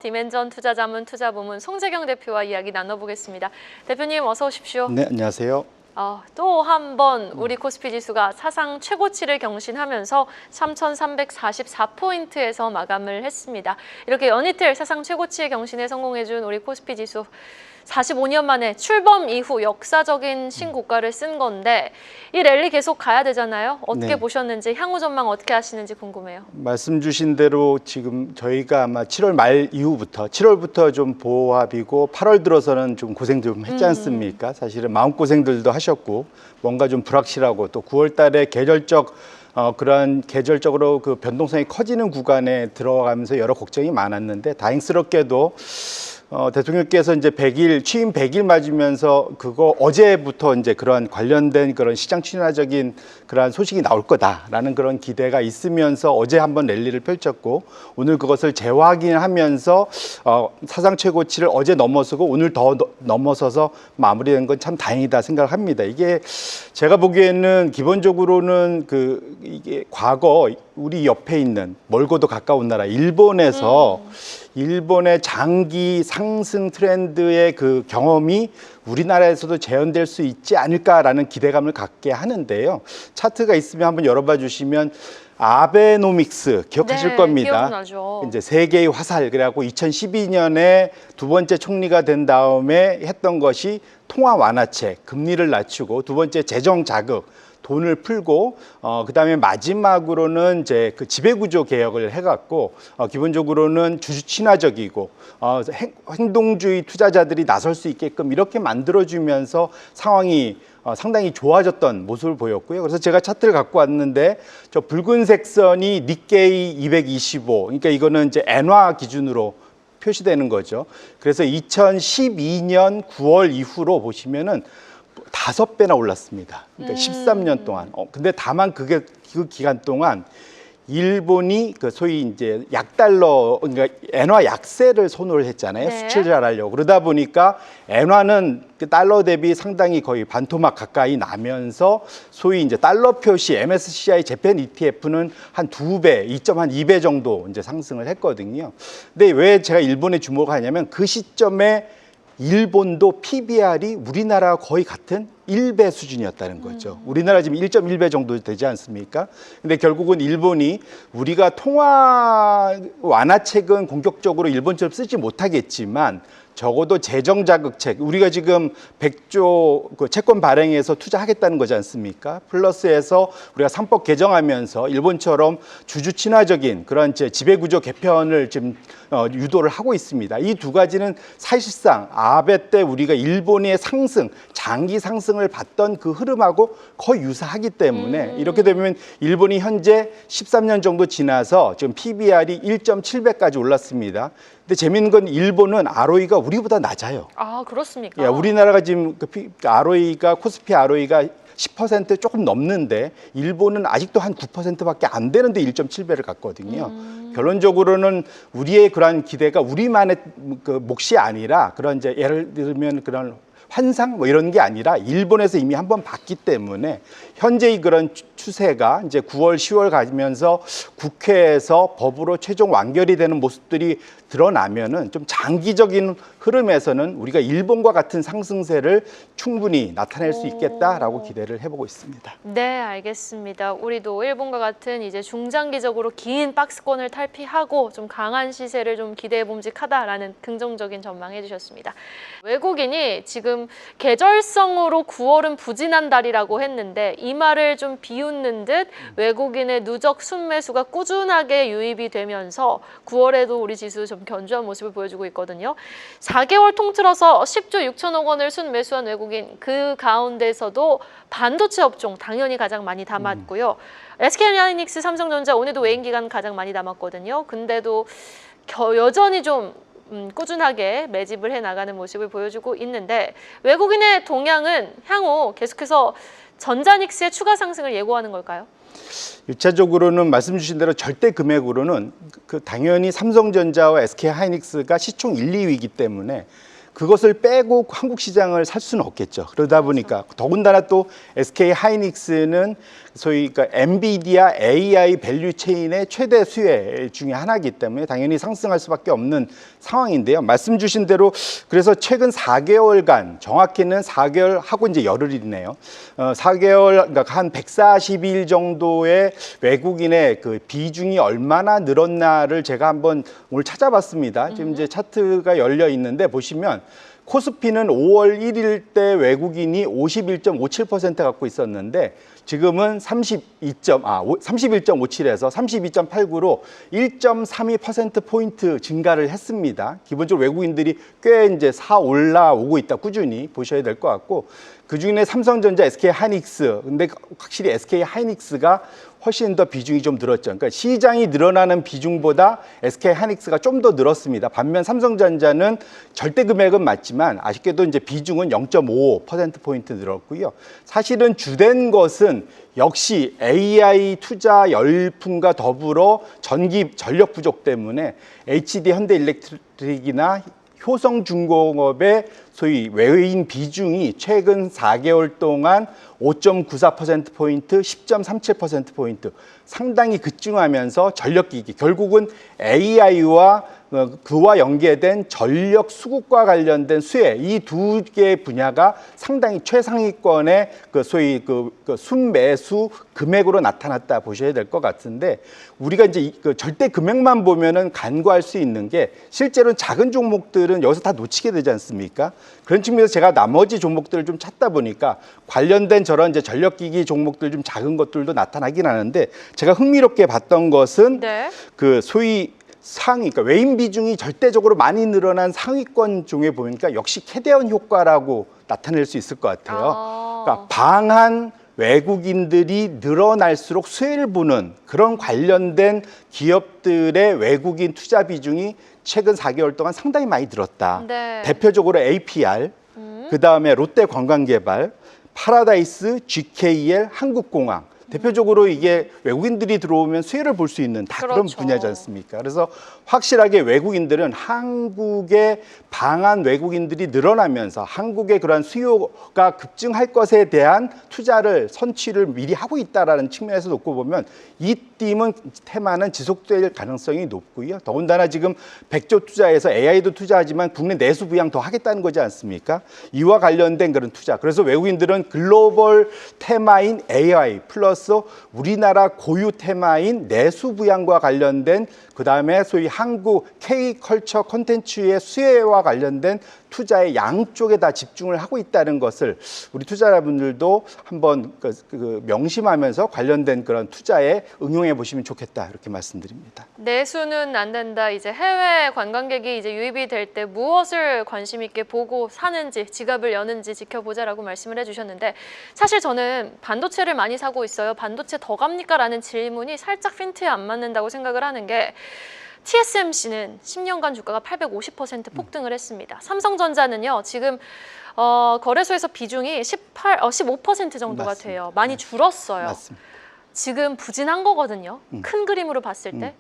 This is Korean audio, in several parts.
디멘전 투자자문 투자부문 송재경 대표와 이야기 나눠보겠습니다. 대표님 어서 오십시오. 네, 안녕하세요. 또 한 번 우리 코스피 지수가 사상 최고치를 경신하면서 3,344포인트에서 마감을 했습니다. 이렇게 연이틀 사상 최고치의 경신에 성공해준 우리 코스피 지수 45년 만에 출범 이후 역사적인 신고가를 쓴 건데 이 랠리 계속 가야 되잖아요. 어떻게 보셨는지 향후 전망 어떻게 하시는지 궁금해요. 말씀 주신 대로 지금 저희가 아마 7월 말 이후부터 7월부터 좀 보합이고 8월 들어서는 좀 고생 좀 했지 않습니까? 사실은 마음고생들도 하셨고 뭔가 좀 불확실하고 또 9월 달에 그러한 계절적으로 그 변동성이 커지는 구간에 들어가면서 여러 걱정이 많았는데 다행스럽게도 대통령께서 이제 100일 취임 100일 맞으면서 그거 어제부터 이제 그런 관련된 그런 시장 친화적인 그러한 소식이 나올 거다라는 그런 기대가 있으면서 어제 한번 랠리를 펼쳤고 오늘 그것을 재확인하면서 사상 최고치를 어제 넘어서고 오늘 더 넘어서서 마무리된 건 참 다행이다 생각합니다. 이게 제가 보기에는 기본적으로는 이게 과거 우리 옆에 있는 멀고도 가까운 나라 일본에서 일본의 장기 상승 트렌드의 그 경험이 우리나라에서도 재현될 수 있지 않을까라는 기대감을 갖게 하는데요. 차트가 있으면 한번 열어봐 주시면 아베노믹스 기억하실 겁니다. 기억나죠. 이제 세계의 화살 그래갖고 2012년에 두 번째 총리가 된 다음에 했던 것이 통화 완화책, 금리를 낮추고 두 번째 재정 자극, 돈을 풀고 그다음에 마지막으로는 이제 그 지배구조 개혁을 해갖고 기본적으로는 주주 친화적이고 행동주의 투자자들이 나설 수 있게끔 이렇게 만들어주면서 상황이 상당히 좋아졌던 모습을 보였고요. 그래서 제가 차트를 갖고 왔는데 저 붉은색 선이 니케이 225, 그러니까 이거는 이제 엔화 기준으로 표시되는 거죠. 그래서 2012년 9월 이후로 보시면은 5배나 올랐습니다. 그러니까 13년 동안. 근데 다만 그 기간 동안 일본이 그 소위 이제 약달러, 그러니까 엔화 약세를 선호를 했잖아요. 네. 수출 잘하려고. 그러다 보니까 엔화는 그 달러 대비 상당히 거의 반토막 가까이 나면서 소위 이제 달러 표시 MSCI 재팬 ETF는 한 2배, 2.2배 정도 이제 상승을 했거든요. 근데 왜 제가 일본에 주목을 하냐면 그 시점에 일본도 PBR이 우리나라와 거의 같은 1배 수준이었다는 거죠. 우리나라 지금 1.1배 정도 되지 않습니까? 근데 결국은 일본이 우리가 통화 완화책은 공격적으로 일본처럼 쓰지 못하겠지만 적어도 재정 자극책, 우리가 지금 100조 그 채권 발행해서 투자하겠다는 거지 않습니까? 플러스해서 우리가 3법 개정하면서 일본처럼 주주 친화적인 그런 지배구조 개편을 지금 유도를 하고 있습니다. 이 두 가지는 사실상 아베 때 우리가 일본의 상승, 장기 상승을 봤던 그 흐름하고 거의 유사하기 때문에 이렇게 되면 일본이 현재 13년 정도 지나서 지금 PBR이 1.7배까지 올랐습니다. 근데 재밌는 건 일본은 ROE가 우리보다 낮아요. 아, 그렇습니까? 예, 우리나라가 지금 ROE가 코스피 ROE가 10% 조금 넘는데 일본은 아직도 한 9%밖에 안 되는데 1.7배를 갔거든요. 결론적으로는 우리의 그러한 기대가 우리만의 그 몫이 아니라 그런 이제 예를 들면 그런 환상 뭐 이런 게 아니라 일본에서 이미 한번 봤기 때문에 현재의 그런 추세가 이제 9월, 10월 가면서 국회에서 법으로 최종 완결이 되는 모습들이 드러나면은 좀 장기적인 흐름에서는 우리가 일본과 같은 상승세를 충분히 나타낼 수 있겠다라고 기대를 해보고 있습니다. 네, 알겠습니다. 우리도 일본과 같은 이제 중장기적으로 긴 박스권을 탈피하고 좀 강한 시세를 좀 기대해 봄직하다라는 긍정적인 전망해 주셨습니다. 외국인이 지금 계절성으로 9월은 부진한 달이라고 했는데 이 말을 좀 비웃는 듯 외국인의 누적 순매수가 꾸준하게 유입이 되면서 9월에도 우리 지수 좀 견조한 모습을 보여주고 있거든요. 4개월 통틀어서 10조 6천억 원을 순매수한 외국인, 그 가운데서도 반도체 업종 당연히 가장 많이 담았고요. SK하이닉스, 삼성전자 오늘도 외인 기관 가장 많이 담았거든요. 근데도 여전히 좀 꾸준하게 매집을 해나가는 모습을 보여주고 있는데 외국인의 동향은 향후 계속해서 전자닉스의 추가 상승을 예고하는 걸까요? 1차적으로는 말씀 주신 대로 절대 금액으로는 당연히 삼성전자와 SK하이닉스가 시총 1, 2위이기 때문에 그것을 빼고 한국 시장을 살 수는 없겠죠. 그러다 보니까 더군다나 또 SK 하이닉스는 소위 그러니까 엔비디아 AI 밸류 체인의 최대 수혜 중에 하나이기 때문에 당연히 상승할 수밖에 없는 상황인데요. 말씀 주신 대로 그래서 최근 4개월간 정확히는 4개월 하고 이제 열흘이네요. 4개월 그러니까 한 140일 정도의 외국인의 그 비중이 얼마나 늘었나를 제가 한번 오늘 찾아봤습니다. 지금 이제 차트가 열려 있는데 보시면 코스피는 5월 1일 때 외국인이 51.57% 갖고 있었는데 지금은 31.57에서 32.89로 1.32%포인트 증가를 했습니다. 기본적으로 외국인들이 꽤 이제 올라오고 있다. 꾸준히 보셔야 될 것 같고 그중에 삼성전자, SK 하이닉스. 근데 확실히 SK 하이닉스가 훨씬 더 비중이 좀 늘었죠. 그러니까 시장이 늘어나는 비중보다 SK 하이닉스가 좀 더 늘었습니다. 반면 삼성전자는 절대 금액은 맞지만 아쉽게도 이제 비중은 0.55%포인트 늘었고요. 사실은 주된 것은 역시 AI 투자 열풍과 더불어 전력 부족 때문에 HD 현대일렉트릭이나 효성중공업의 소위 외인 비중이 최근 4개월 동안 5.94%포인트, 10.37%포인트 상당히 급증하면서 전력기기, 결국은 AI와 그와 연계된 전력 수급과 관련된 수혜, 이 두 개의 분야가 상당히 최상위권의 그 소위 그 순매수 금액으로 나타났다 보셔야 될 것 같은데 우리가 이제 그 절대 금액만 보면은 간과할 수 있는 게 실제로는 작은 종목들은 여기서 다 놓치게 되지 않습니까? 그런 측면에서 제가 나머지 종목들을 좀 찾다 보니까 관련된 저런 이제 전력기기 종목들 좀 작은 것들도 나타나긴 하는데 제가 흥미롭게 봤던 것은 네. 그 소위 그러니까 외인 비중이 절대적으로 많이 늘어난 상위권 중에 보니까 역시 캐대언 효과라고 나타낼 수 있을 것 같아요. 그러니까 방한 외국인들이 늘어날수록 수혜를 보는 그런 관련된 기업들의 외국인 투자 비중이 최근 4개월 동안 상당히 많이 늘었다. 네. 대표적으로 APR, 그다음에 롯데관광개발, 파라다이스, GKL, 한국공항. 대표적으로 이게 외국인들이 들어오면 수혜를 볼 수 있는 다 그런 그렇죠. 분야지 않습니까? 그래서 확실하게 외국인들은 한국의 방한 외국인들이 늘어나면서 한국의 그러한 수요가 급증할 것에 대한 투자를 선취를 미리 하고 있다라는 측면에서 놓고 보면 이 테마는 지속될 가능성이 높고요. 더군다나 지금 100조 투자에서 AI도 투자하지만 국내 내수 부양 더 하겠다는 거지 않습니까? 이와 관련된 그런 투자. 그래서 외국인들은 글로벌 테마인 AI 플러스 우리나라 고유 테마인 내수 부양과 관련된 그다음에 소위 한국 K컬처 콘텐츠의 수혜와 관련된 투자의 양쪽에 다 집중을 하고 있다는 것을 우리 투자자분들도 한번 명심하면서 관련된 그런 투자에 응용해 보시면 좋겠다 이렇게 말씀드립니다. 내수는 안 된다. 이제 해외 관광객이 이제 유입이 될 때 무엇을 관심 있게 보고 사는지, 지갑을 여는지 지켜보자라고 말씀을 해주셨는데 사실 저는 반도체를 많이 사고 있어요. 반도체 더 갑니까? 라는 질문이 살짝 핀트에 안 맞는다고 생각을 하는 게 TSMC는 10년간 주가가 850% 폭등을 했습니다. 삼성전자는요, 지금 거래소에서 비중이 15% 정도가 맞습니다. 돼요. 많이 줄었어요. 맞습니다. 지금 부진한 거거든요. 큰 그림으로 봤을 때.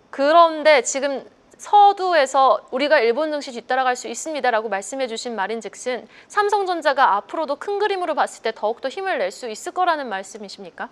그런데 지금 서두에서 우리가 일본 증시 뒤따라갈 수 있습니다라고 말씀해 주신 말인즉슨 삼성전자가 앞으로도 큰 그림으로 봤을 때 더욱더 힘을 낼 수 있을 거라는 말씀이십니까?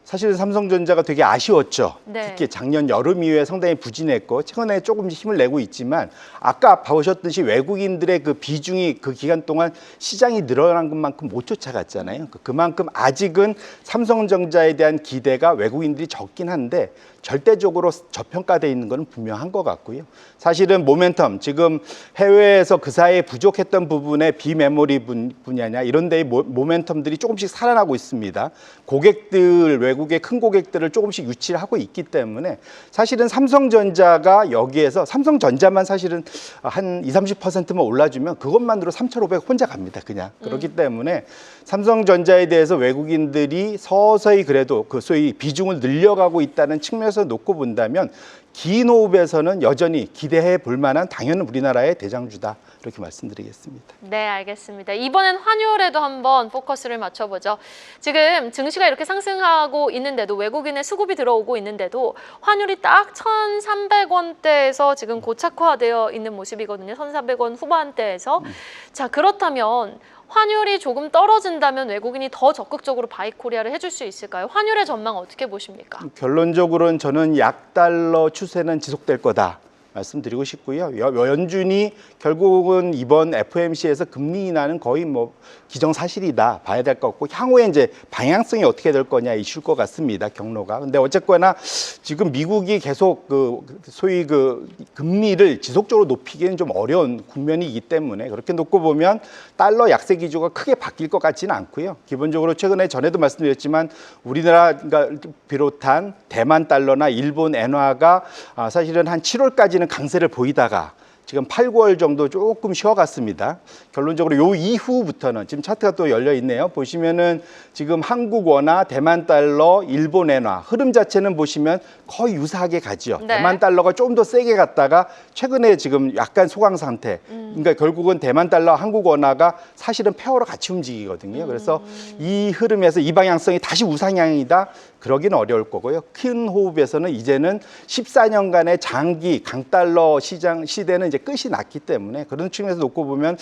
사실은 삼성전자가 되게 아쉬웠죠. 네. 특히 작년 여름 이후에 상당히 부진했고 최근에 조금씩 힘을 내고 있지만 아까 보셨듯이 외국인들의 그 비중이 그 기간 동안 시장이 늘어난 것만큼 못 쫓아갔잖아요. 그만큼 아직은 삼성전자에 대한 기대가 외국인들이 적긴 한데 절대적으로 저평가되어 있는 것은 분명한 것 같고요. 사실은 모멘텀, 지금 해외에서 그 사이에 부족했던 부분의 비메모리 분야냐 이런 데의 모멘텀들이 조금씩 살아나고 있습니다. 고객들, 외국의 큰 고객들을 조금씩 유치를 하고 있기 때문에 사실은 삼성전자가 여기에서 삼성전자만 사실은 한 20-30%만 올라주면 그것만으로 3,500 혼자 갑니다. 그냥. 그렇기 때문에 삼성전자에 대해서 외국인들이 서서히 그래도 그 소위 비중을 늘려가고 있다는 측면에서 놓고 본다면 긴 호흡에서는 여전히 기대해 볼 만한 당연한 우리나라의 대장주다. 이렇게 말씀드리겠습니다. 네, 알겠습니다. 이번엔 환율에도 한번 포커스를 맞춰보죠. 지금 증시가 이렇게 상승하고 있는데도 외국인의 수급이 들어오고 있는데도 환율이 딱 1,300원대에서 지금 고착화되어 있는 모습이거든요. 1,400원 후반대에서. 자, 그렇다면 환율이 조금 떨어진다면 외국인이 더 적극적으로 바이코리아를 해줄 수 있을까요? 환율의 전망 어떻게 보십니까? 결론적으로는 저는 약달러 추세는 지속될 거다. 말씀드리고 싶고요. 연준이 결국은 이번 FOMC에서 금리 인하는 거의 뭐 기정사실이다 봐야 될 것 같고 향후에 이제 방향성이 어떻게 될 거냐 이슈일 것 같습니다. 경로가. 근데 어쨌거나 지금 미국이 계속 소위 금리를 지속적으로 높이기는 좀 어려운 국면이기 때문에 그렇게 놓고 보면 달러 약세 기조가 크게 바뀔 것 같지는 않고요. 기본적으로 최근에 전에도 말씀드렸지만 우리나라가 비롯한 대만 달러나 일본 엔화가 사실은 한 7월까지는 강세를 보이다가 지금 8, 9월 정도 조금 쉬어갔습니다. 결론적으로 요 이후부터는 지금 차트가 또 열려 있네요. 보시면은 지금 한국 원화, 대만 달러, 일본 엔화 흐름 자체는 보시면 거의 유사하게 가죠. 네. 대만 달러가 좀 더 세게 갔다가 최근에 지금 약간 소강 상태. 그러니까 결국은 대만 달러, 한국 원화가 사실은 페어로 같이 움직이거든요. 그래서 이 흐름에서 이 방향성이 다시 우상향이다. 그러기는 어려울 거고요. 큰 호흡에서는 이제는 14년간의 장기 강달러 시장 시대는 이제 끝이 났기 때문에 그런 측면에서 놓고 보면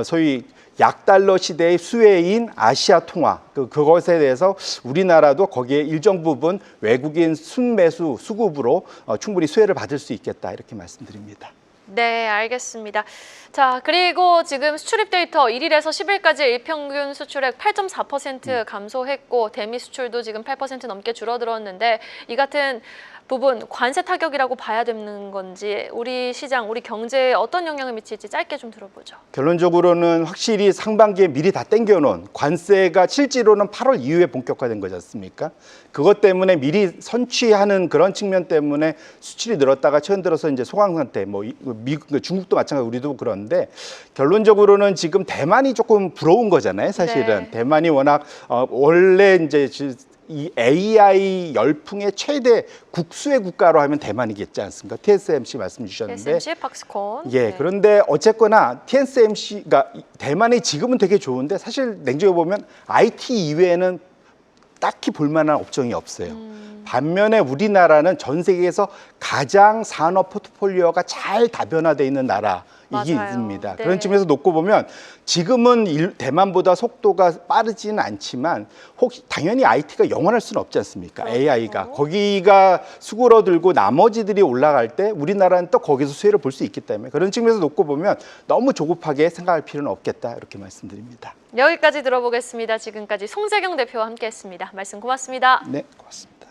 소위 약달러 시대의 수혜인 아시아 통화 그것에 대해서 우리나라도 거기에 일정 부분 외국인 순매수 수급으로 충분히 수혜를 받을 수 있겠다 이렇게 말씀드립니다. 네, 알겠습니다. 자, 그리고 지금 수출입 데이터 1일에서 10일까지 일평균 수출액 8.4% 감소했고 대미 수출도 지금 8% 넘게 줄어들었는데 이 같은 부분 관세 타격이라고 봐야 되는 건지 우리 시장, 우리 경제에 어떤 영향을 미칠지 짧게 좀 들어보죠. 결론적으로는 확실히 상반기에 미리 다 땡겨놓은 관세가 실제로는 8월 이후에 본격화된 거지 않습니까? 그것 때문에 미리 선취하는 그런 측면 때문에 수출이 늘었다가 최근 들어서 이제 소강 상태, 뭐 미국, 중국도 마찬가지, 우리도 그런데 결론적으로는 지금 대만이 조금 부러운 거잖아요, 사실은. 네. 대만이 워낙 원래 이제 이 AI 열풍의 최대 국수의 국가로 하면 대만이겠지 않습니까? TSMC 말씀 주셨는데. TSMC, 팍스콘. 예, 네. 그런데 어쨌거나 TSMC가 대만이 지금은 되게 좋은데 사실 냉정히 보면 IT 이외에는 딱히 볼만한 업종이 없어요. 반면에 우리나라는 전 세계에서 가장 산업 포트폴리오가 잘 다변화되어 있는 나라. 이게 맞아요. 있습니다. 네. 그런 측면에서 놓고 보면 지금은 대만보다 속도가 빠르지는 않지만 혹시 당연히 IT가 영원할 수는 없지 않습니까? 그렇죠. AI가 거기가 수그러들고 나머지들이 올라갈 때 우리나라는 또 거기서 수혜를 볼 수 있기 때문에 그런 측면에서 놓고 보면 너무 조급하게 생각할 필요는 없겠다 이렇게 말씀드립니다. 여기까지 들어보겠습니다. 지금까지 송재경 대표와 함께했습니다. 말씀 고맙습니다. 네, 고맙습니다.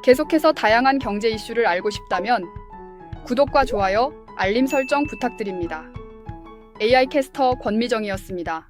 계속해서 다양한 경제 이슈를 알고 싶다면 구독과 좋아요, 알림 설정 부탁드립니다. AI 캐스터 권미정이었습니다.